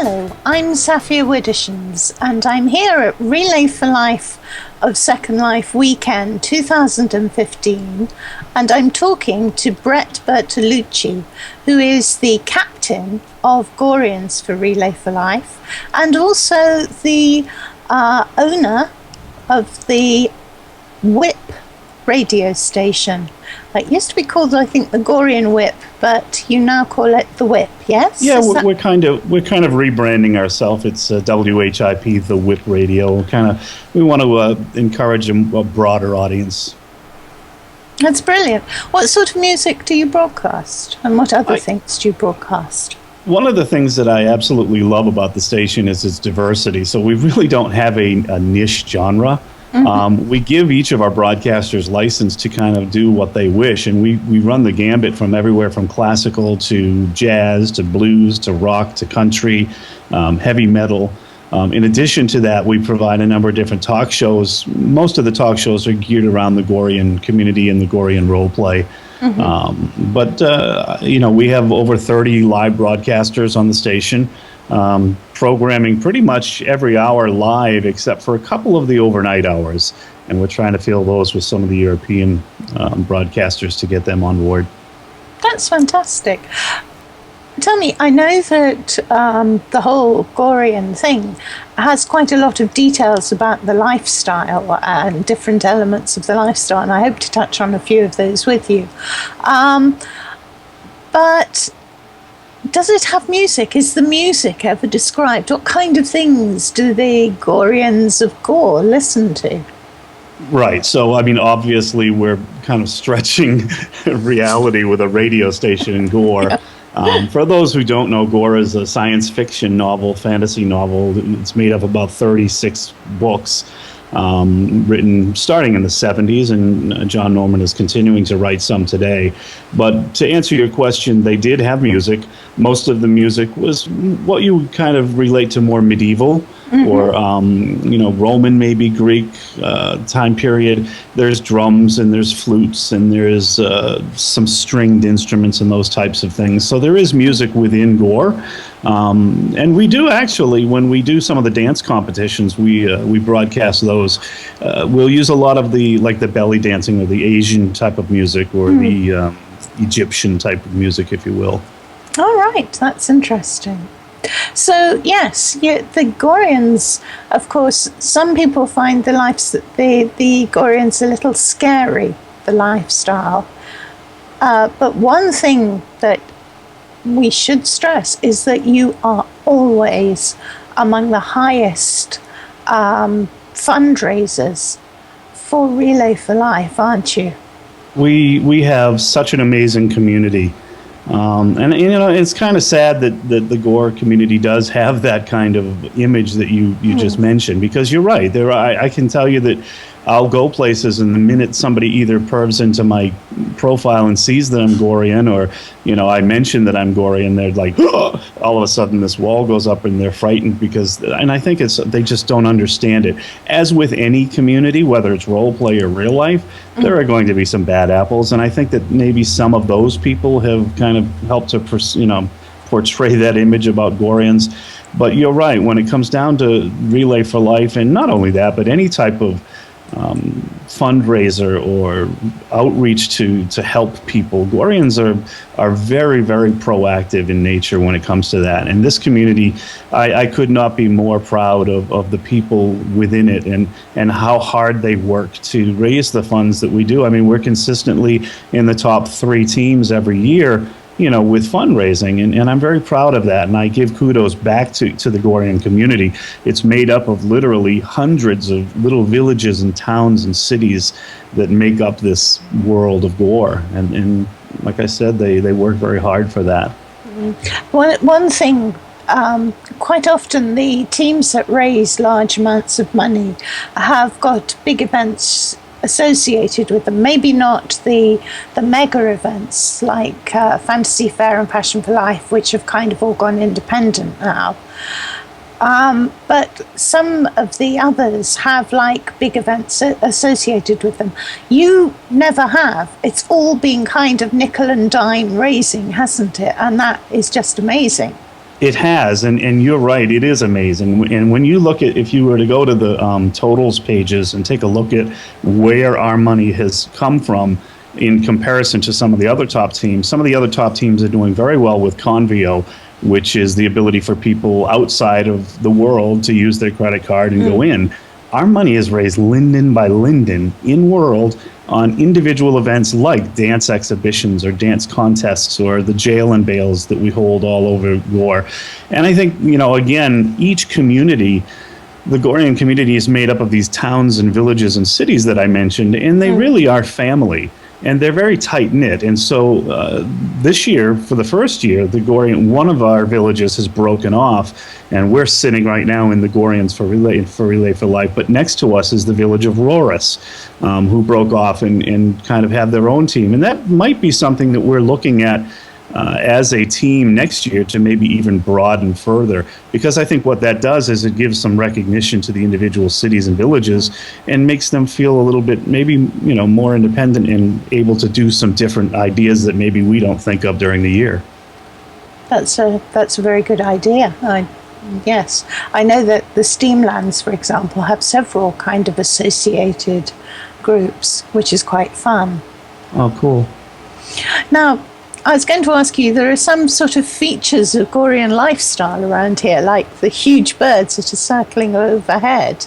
Hello, I'm Saffia Widdershins, and I'm here at Relay for Life of Second Life Weekend 2015, and I'm talking to Brett Bertolucci, who is the captain of Goreans for Relay for Life, and also the owner of the Whip radio station. It used to be called, I think, the Gorean Whip, but you now call it the Whip, yes? Yeah, we're kind of rebranding ourselves. It's WHIP, the Whip Radio. We want to encourage a broader audience. That's brilliant. What sort of music do you broadcast, and what other things do you broadcast? One of the things that I absolutely love about the station is its diversity. So we really don't have a niche genre. Mm-hmm. We give each of our broadcasters license to kind of do what they wish, and we run the gambit from everywhere from classical to jazz to blues to rock to country, heavy metal. In addition to that, we provide a number of different talk shows. Most of the talk shows are geared around the Gorean community and the Gorean role play. Mm-hmm. But we have over 30 live broadcasters on the station. Programming pretty much every hour live except for a couple of the overnight hours, and we're trying to fill those with some of the European broadcasters to get them on board. That's fantastic. Tell me, I know that the whole Gorean thing has quite a lot of details about the lifestyle and different elements of the lifestyle, and I hope to touch on a few of those with you. But does it have music? Is the music ever described? What kind of things do the Goreans of Gore listen to? Right. So, I mean, obviously, we're kind of stretching reality with a radio station in Gore. For those who don't know, Gore is a science fiction novel, fantasy novel. It's made of about 36 books. Written starting in the 70s, and John Norman is continuing to write some today. But to answer your question, they did have music. Most of the music was what you would kind of relate to more medieval, mm-hmm. or Roman, maybe Greek time period. There's drums and there's flutes and there's some stringed instruments and those types of things. So there is music within Gore. And we do actually, when we do some of the dance competitions, we broadcast those. We'll use a lot of the belly dancing or the Asian type of music or the Egyptian type of music, if you will. All right, that's interesting. So yes, the Goreans, of course, some people find the Goreans a little scary, the lifestyle. But one thing that we should stress is that you are always among the highest fundraisers for Relay for Life, aren't you? We have such an amazing community. And it's kind of sad that the Gore community does have that kind of image that you just mentioned, because you're right. I can tell you that I'll go places, and the minute somebody either pervs into my profile and sees that I'm Gorean, or I mention that I'm Gorean, they're like, oh! All of a sudden this wall goes up and they're frightened and I think they just don't understand it. As with any community, whether it's role play or real life, there are going to be some bad apples, and I think that maybe some of those people have kind of helped to portray that image about Goreans. But you're right, when it comes down to Relay for Life, and not only that, but any type of fundraiser or outreach to help people, Goreans are very, very proactive in nature when it comes to that. And this community, I could not be more proud of the people within it and how hard they work to raise the funds that we do. I mean, we're consistently in the top 3 teams every year, with fundraising, and I'm very proud of that, and I give kudos back to the Gorean community. It's made up of literally hundreds of little villages and towns and cities that make up this world of Gore, and like I said, they work very hard for that. One thing, quite often the teams that raise large amounts of money have got big events associated with them. Maybe not the mega events like Fantasy Fair and Passion for Life, which have kind of all gone independent now. But some of the others have big events associated with them. You never have. It's all been kind of nickel and dime raising, hasn't it? And that is just amazing. It has, and you're right, it is amazing. And when you look at, if you were to go to the totals pages and take a look at where our money has come from in comparison to some of the other top teams, some of the other top teams are doing very well with Convio, which is the ability for people outside of the world to use their credit card and go in. Our money is raised linden by linden in world on individual events like dance exhibitions or dance contests or the jail and bails that we hold all over Gore. And I think, again, each community, the Gorean community is made up of these towns and villages and cities that I mentioned, and they really are family. And they're very tight-knit. And so this year, for the first year, one of our villages has broken off, and we're sitting right now in the Goreans for Relay for Life. But next to us is the village of Rorus, who broke off and kind of have their own team. And that might be something that we're looking at as a team next year to maybe even broaden further, because I think what that does is it gives some recognition to the individual cities and villages and makes them feel a little bit maybe more independent and able to do some different ideas that maybe we don't think of during the year. That's a very good idea. Yes, I know that the Steamlands, for example, have several kind of associated groups, which is quite fun. Oh, cool. Now, I was going to ask you, there are some sort of features of Gorean lifestyle around here, like the huge birds that are circling overhead.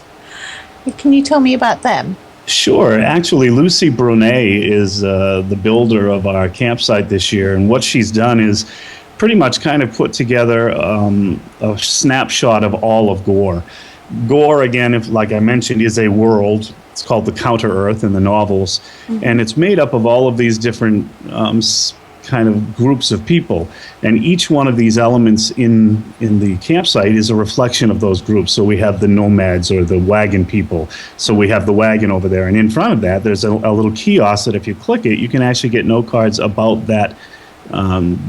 Can you tell me about them? Sure. Actually, Lucy Brunet is the builder of our campsite this year, and what she's done is pretty much kind of put together a snapshot of all of Gore. Gore, again, like I mentioned, is a world. It's called the Counter Earth in the novels, and it's made up of all of these different kind of groups of people, and each one of these elements in the campsite is a reflection of those groups. So we have the nomads or the wagon people, so we have the wagon over there, and in front of that there's a little kiosk that if you click it you can actually get note cards about that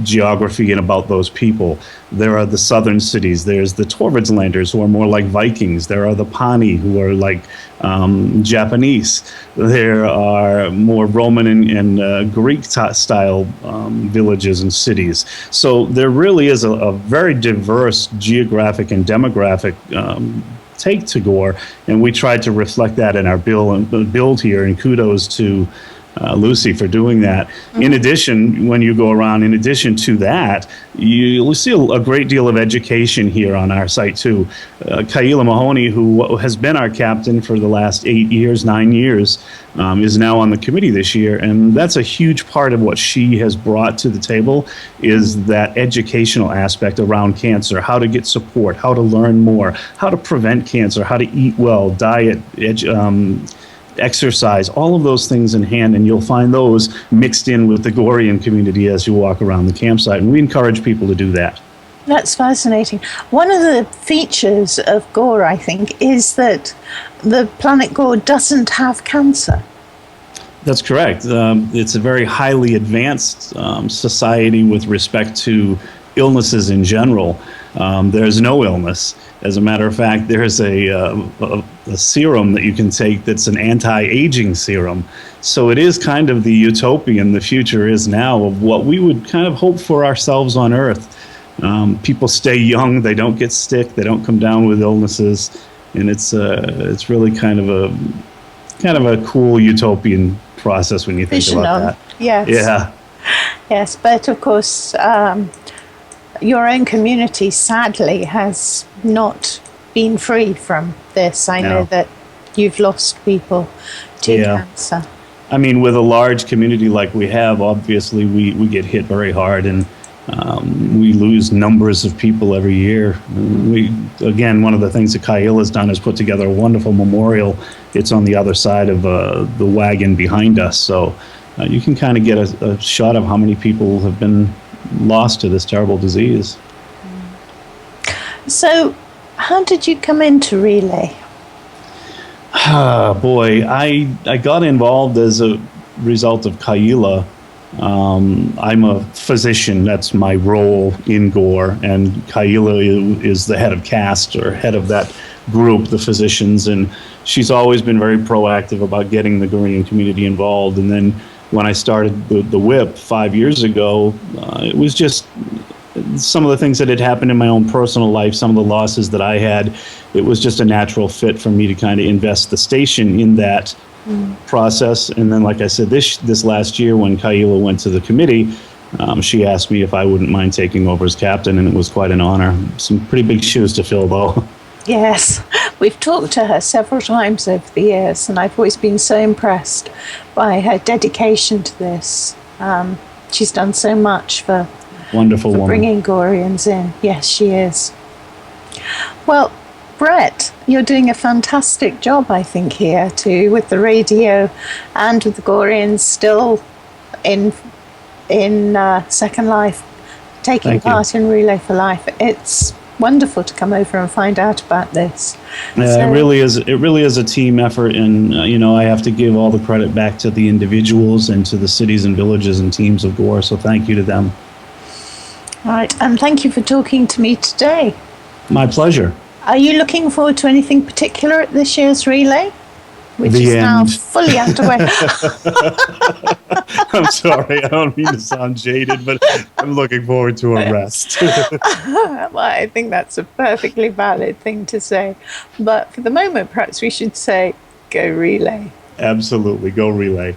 geography and about those people. There are the southern cities. There's the Torvaldslanders, who are more like Vikings. There are the Pani, who are like Japanese. There are more Roman and Greek style villages and cities. So there really is a very diverse geographic and demographic take to Gore, and we tried to reflect that in our build here, and kudos to Lucy for doing that. In addition, when you go around, in addition to that, you'll see a great deal of education here on our site too. Kaila Mahoney, who has been our captain for the last 9 years, is now on the committee this year, and that's a huge part of what she has brought to the table, is that educational aspect around cancer, how to get support, how to learn more, how to prevent cancer, how to eat well, diet, exercise, all of those things in hand, and you'll find those mixed in with the Gorean community as you walk around the campsite, and we encourage people to do that. That's fascinating. One of the features of Gore, I think, is that the planet Gore doesn't have cancer. That's correct. It's a very highly advanced society with respect to illnesses in general. There's no illness. As a matter of fact, there's a serum that you can take that's an anti-aging serum. So it is kind of the utopian the future is now of what we would kind of hope for ourselves on Earth. People stay young, they don't get sick, they don't come down with illnesses, and it's really kind of a cool utopian process when you think about that. Yes. Yeah. Yes, but of course, your own community, sadly, has not been free from this. I know that you've lost people to cancer. I mean, with a large community like we have, obviously we get hit very hard, and we lose numbers of people every year. Again, one of the things that Kyle has done is put together a wonderful memorial. It's on the other side of the wagon behind us, so you can kind of get a shot of how many people have been lost to this terrible disease. So, how did you come into Relay? Boy, I got involved as a result of Kaila. I'm a physician. That's my role in Gore, and Kaila is the head of caste, or head of that group, the physicians, and she's always been very proactive about getting the Gorean community involved. And then when I started the WIP 5 years ago, it was just some of the things that had happened in my own personal life, some of the losses that I had, it was just a natural fit for me to kind of invest the station in that process. And then, like I said, this last year when Kaila went to the committee, she asked me if I wouldn't mind taking over as captain, and it was quite an honor. Some pretty big shoes to fill, though. Yes, we've talked to her several times over the years, and I've always been so impressed by her dedication to this. She's done so much for Wonderful woman. Bringing Goreans in. Yes, she is. Well, Brett, you're doing a fantastic job, I think, here too, with the radio and with the Goreans still in Second Life, taking part in Relay for Life. It's wonderful to come over and find out about this. Yeah, it really is. It really is a team effort, and I have to give all the credit back to the individuals and to the cities and villages and teams of Gore. So thank you to them. All right, and thank you for talking to me today. My pleasure. Are you looking forward to anything particular at this year's relay, which is now fully underway? I'm sorry, I don't mean to sound jaded, but I'm looking forward to a rest. Well, I think that's a perfectly valid thing to say. But for the moment, perhaps we should say, go relay. Absolutely, go relay.